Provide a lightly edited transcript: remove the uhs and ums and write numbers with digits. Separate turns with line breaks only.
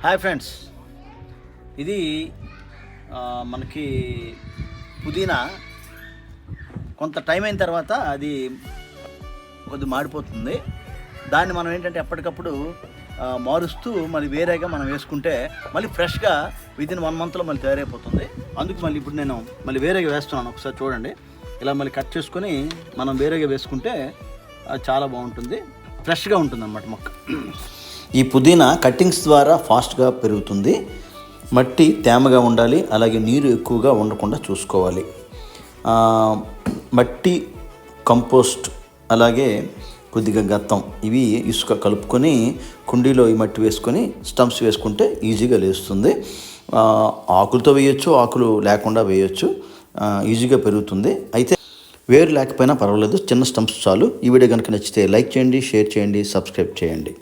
Hi friends, ఇది మనకి పుదీనా కొంత టైం అయిన తర్వాత అది కొద్దిగా మాడిపోతుంది. దాన్ని మనం ఏంటంటే ఎప్పటికప్పుడు మారుస్తూ మళ్ళీ వేరేగా మనం వేసుకుంటే మళ్ళీ ఫ్రెష్గా వితిన్ 1 మంత్లో మళ్ళీ తయారైపోతుంది. అందుకు మళ్ళీ ఇప్పుడు నేను మళ్ళీ వేరేగా వేస్తున్నాను. ఒకసారి చూడండి, ఇలా మళ్ళీ కట్ చేసుకొని మనం వేరేగా వేసుకుంటే అది చాలా బాగుంటుంది, ఫ్రెష్గా ఉంటుంది అన్నమాట మొక్క. ఈ పుదీనా కట్టింగ్స్ ద్వారా ఫాస్ట్గా పెరుగుతుంది. మట్టి తేమగా ఉండాలి, అలాగే నీరు ఎక్కువగా ఉండకుండా చూసుకోవాలి. మట్టి, కంపోస్ట్, అలాగే కొద్దిగా గత్తం, ఇవి ఇసుక కలుపుకొని కుండీలో ఈ మట్టి వేసుకొని స్టంప్స్ వేసుకుంటే ఈజీగా లేస్తుంది. ఆకులతో వేయచ్చు, ఆకులు లేకుండా వేయచ్చు, ఈజీగా పెరుగుతుంది. అయితే వేరు లేకపోయినా పర్వాలేదు, చిన్న స్టంప్స్ చాలు. ఈ వీడియో కనుక నచ్చితే లైక్ చేయండి, షేర్ చేయండి, సబ్స్క్రైబ్ చేయండి.